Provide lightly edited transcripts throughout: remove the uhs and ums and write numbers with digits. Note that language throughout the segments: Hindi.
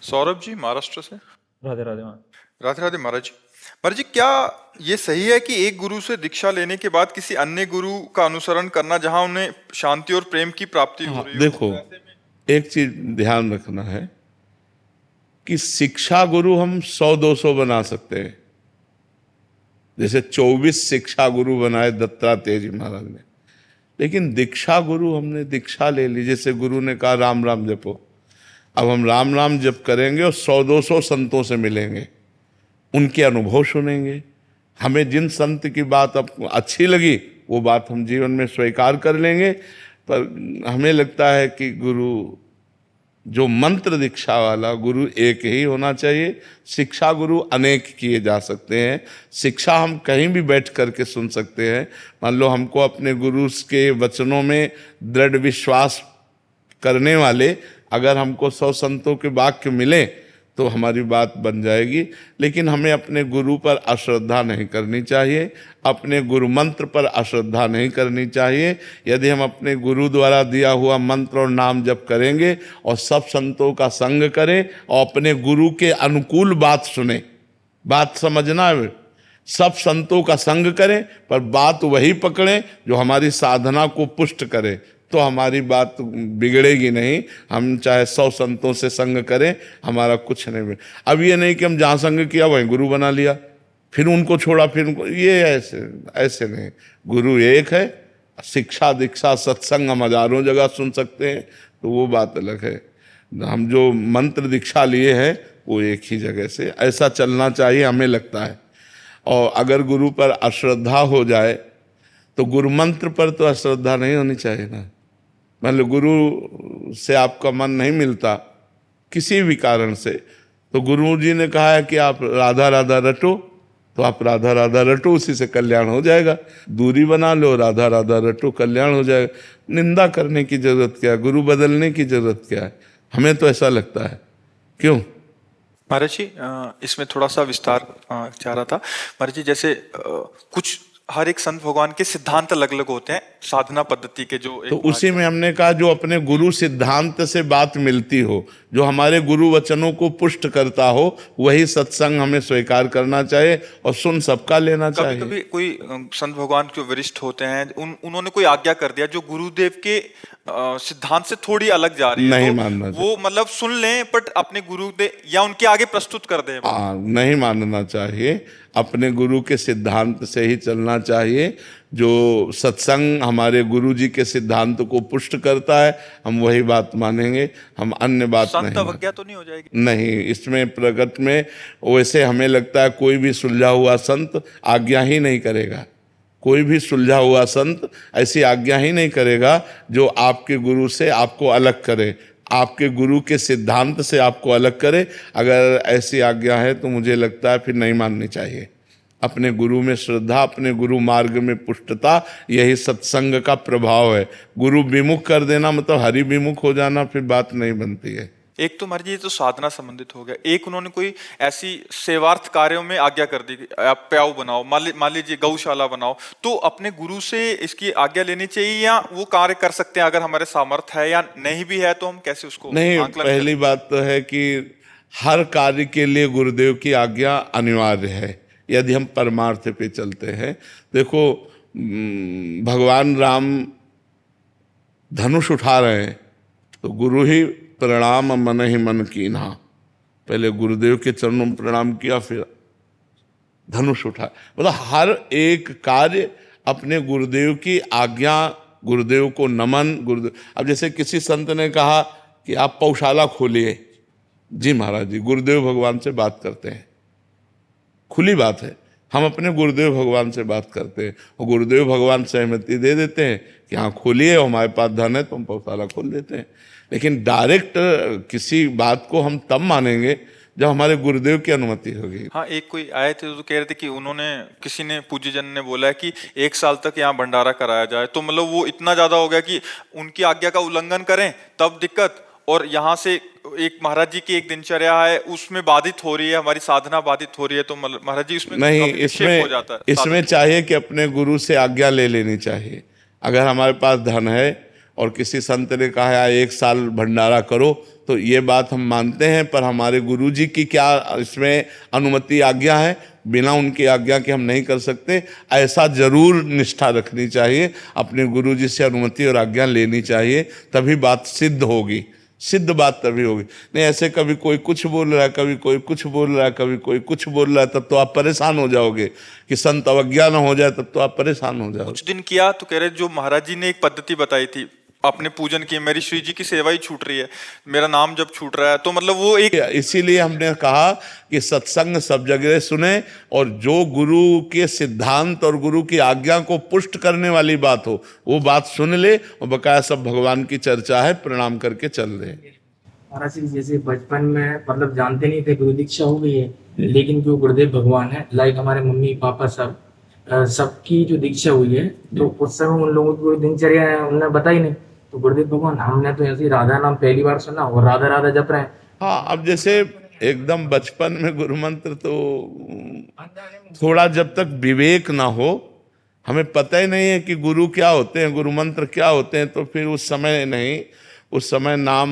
सौरभ जी महाराष्ट्र से। राधे राधे मान। राधे राधे महाराज जी। महाराज जी, क्या ये सही है कि एक गुरु से दीक्षा लेने के बाद किसी अन्य गुरु का अनुसरण करना जहां उन्हें शांति और प्रेम की प्राप्ति हो हाँ, रही हो, देखो, तो ऐसे में एक चीज ध्यान रखना है कि शिक्षा गुरु हम 100-200 बना सकते हैं। जैसे 24 शिक्षा गुरु बनाए दत्तात्रेय जी महाराज ने, लेकिन दीक्षा गुरु हमने दीक्षा ले ली। जैसे गुरु ने कहा राम राम जपो, अब हम राम राम जप करेंगे और 100-200 संतों से मिलेंगे, उनके अनुभव सुनेंगे। हमें जिन संत की बात अब अच्छी लगी वो बात हम जीवन में स्वीकार कर लेंगे। पर हमें लगता है कि गुरु जो मंत्र दीक्षा वाला गुरु एक ही होना चाहिए। शिक्षा गुरु अनेक किए जा सकते हैं। शिक्षा हम कहीं भी बैठ करके सुन सकते हैं। मान लो हमको अपने गुरु के वचनों में दृढ़ विश्वास करने वाले अगर हमको 100 संतों के वाक्य मिले तो हमारी बात बन जाएगी। लेकिन हमें अपने गुरु पर अश्रद्धा नहीं करनी चाहिए, अपने गुरु मंत्र पर अश्रद्धा नहीं करनी चाहिए। यदि हम अपने गुरु द्वारा दिया हुआ मंत्र और नाम जप करेंगे और सब संतों का संग करें और अपने गुरु के अनुकूल बात सुने, बात समझना है, सब संतों का संग करें पर बात वही पकड़ें जो हमारी साधना को पुष्ट करे, तो हमारी बात बिगड़ेगी नहीं। हम चाहे 100 संतों से संग करें, हमारा कुछ नहीं बिगड़। अब ये नहीं कि हम जहाँ संग किया वहीं गुरु बना लिया, फिर उनको छोड़ा, फिर उनको, ये ऐसे नहीं। गुरु एक है। शिक्षा दीक्षा सत्संग हम हजारों जगह सुन सकते हैं, तो वो बात अलग है। हम जो मंत्र दीक्षा लिए हैं वो एक ही जगह से, ऐसा चलना चाहिए हमें लगता है। और अगर गुरु पर अश्रद्धा हो जाए तो गुरु मंत्र पर तो अश्रद्धा नहीं होनी चाहिए ना। मान लो गुरु से आपका मन नहीं मिलता किसी भी कारण से, तो गुरु जी ने कहा है कि आप राधा राधा रटो, तो आप राधा राधा रटो, उसी से कल्याण हो जाएगा। दूरी बना लो, राधा राधा रटो, कल्याण हो जाएगा। निंदा करने की जरूरत क्या है, गुरु बदलने की जरूरत क्या है? हमें तो ऐसा लगता है। क्यों महाराज जी, इसमें थोड़ा सा विस्तार चाह रहा था। महाराज जी, जैसे कुछ हर एक संत भगवान के सिद्धांत अलग अलग होते हैं, साधना पद्धति के जो तो उसी में हमने कहा जो अपने गुरु सिद्धांत से बात मिलती हो, जो हमारे गुरु वचनों को पुष्ट करता हो, वही सत्संग हमें स्वीकार करना चाहिए और सुन सबका लेना चाहिए। कभी कोई संत भगवान जो वरिष्ठ होते हैं उन्होंने कोई आज्ञा कर दिया जो गुरुदेव के सिद्धांत से थोड़ी अलग जा रही है, नहीं तो मानना वो मतलब सुन लें बट अपने गुरुदेव या उनके आगे प्रस्तुत कर दें। नहीं मानना चाहिए। अपने गुरु के सिद्धांत से ही चलना चाहिए। जो सत्संग हमारे गुरु जी के सिद्धांत को पुष्ट करता है हम वही बात मानेंगे, हम अन्य बात नहीं। संत अवज्ञा तो नहीं हो जाएगी? नहीं, इसमें प्रगट में वैसे हमें लगता है कोई भी सुलझा हुआ संत आज्ञा ही नहीं करेगा। कोई भी सुलझा हुआ संत ऐसी आज्ञा ही नहीं करेगा जो आपके गुरु से आपको अलग करे, आपके गुरु के सिद्धांत से आपको अलग करे। अगर ऐसी आज्ञा है तो मुझे लगता है फिर नहीं माननी चाहिए। अपने गुरु में श्रद्धा, अपने गुरु मार्ग में पुष्टता, यही सत्संग का प्रभाव है। गुरु विमुख कर देना मतलब हरि विमुख हो जाना, फिर बात नहीं बनती है। एक तो महाराज ये तो साधना संबंधित हो गया, एक उन्होंने कोई ऐसी सेवार्थ कार्यों में आज्ञा कर दी, आप प्याऊ बनाओ, मान लीजिए गौशाला बनाओ, तो अपने गुरु से इसकी आज्ञा लेनी चाहिए या वो कार्य कर सकते हैं अगर हमारे सामर्थ्य है, या नहीं भी है तो हम कैसे उसको नहीं, पहली बात तो है कि हर कार्य के लिए गुरुदेव की आज्ञा अनिवार्य है यदि हम परमार्थ पे चलते हैं। देखो, भगवान राम धनुष उठा रहे हैं तो गुरु ही प्रणाम मन ही मन कीन्हा, पहले गुरुदेव के चरणों में प्रणाम किया फिर धनुष उठा। मतलब हर एक कार्य अपने गुरुदेव की आज्ञा, गुरुदेव को नमन। गुरुदेव, अब जैसे किसी संत ने कहा कि आप पौशाला खोलिए, जी महाराज जी, गुरुदेव भगवान से बात करते हैं, खुली बात है, हम अपने गुरुदेव भगवान से बात करते हैं और गुरुदेव भगवान सहमति दे देते हैं कि हाँ खोलिए, हमारे पास धन है तो हम पौशाला खोल देते हैं। लेकिन डायरेक्ट किसी बात को हम तब मानेंगे जब हमारे गुरुदेव की अनुमति होगी। हाँ, एक कोई आए थे तो कह रहे थे कि उन्होंने, किसी ने पूज्यजन ने बोला है कि 1 साल तक यहाँ भंडारा कराया जाए, तो मतलब वो इतना ज्यादा हो गया कि उनकी आज्ञा का उल्लंघन करें तब दिक्कत, और यहाँ से एक महाराज जी की एक दिनचर्या है उसमें बाधित हो रही है, हमारी साधना बाधित हो रही है, तो महाराज जी उसमें नहीं, इसमें हो जाता है। इसमें चाहिए कि अपने गुरु से आज्ञा ले लेनी चाहिए। अगर हमारे पास धन है और किसी संत ने कहा है 1 साल भंडारा करो, तो ये बात हम मानते हैं, पर हमारे गुरुजी की क्या इसमें अनुमति आज्ञा है, बिना उनकी आज्ञा के हम नहीं कर सकते। ऐसा जरूर निष्ठा रखनी चाहिए, अपने गुरुजी से अनुमति और आज्ञा लेनी चाहिए, तभी बात सिद्ध होगी। सिद्ध बात तभी होगी। नहीं ऐसे कभी कोई कुछ बोल रहा है, कभी कोई कुछ बोल रहा है, कभी कोई कुछ बोल रहा है, तब तो आप परेशान हो जाओगे। कि संत अवज्ञा न हो जाए तब तो आप परेशान हो जाओगे। कुछ दिन किया तो कह रहे जो महाराज जी ने एक पद्धति बताई थी अपने पूजन की, मेरी श्री जी की सेवा ही छूट रही है, मेरा नाम जब छूट रहा है, तो मतलब वो एक इसीलिए हमने कहा कि सत्संग सब जगह सुने, और जो गुरु के सिद्धांत और गुरु की आज्ञा को पुष्ट करने वाली बात हो वो बात सुन ले, और बकाया सब भगवान की चर्चा है, प्रणाम करके चल रहे। महाराज जी जैसे बचपन में मतलब जानते नहीं थे, गुरु दीक्षा हो गई है, लेकिन जो गुरुदेव भगवान है, लाइक हमारे मम्मी पापा सबकी जो दीक्षा हुई है, तो उस समय उन लोगों की दिनचर्या है उन्हें बताई नहीं। तो गुरुदेव भगवान हमने तो ऐसे राधा नाम पहली बार सुना और राधा राधा जप रहे हैं। हाँ, अब जैसे एकदम बचपन में गुरु मंत्र तो थोड़ा जब तक विवेक ना हो, हमें पता ही नहीं है कि गुरु क्या होते हैं, गुरु मंत्र क्या होते हैं, तो फिर उस समय नहीं, उस समय नाम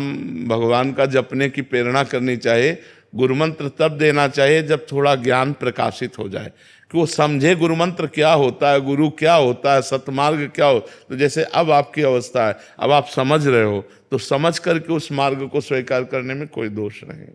भगवान का जपने की प्रेरणा करनी चाहिए। गुरु मंत्र तब देना चाहिए जब थोड़ा ज्ञान प्रकाशित हो जाए, कि वो समझे गुरु मंत्र क्या होता है, गुरु क्या होता है, सतमार्ग क्या हो। तो जैसे अब आपकी अवस्था है, अब आप समझ रहे हो, तो समझ करके उस मार्ग को स्वीकार करने में कोई दोष नहीं।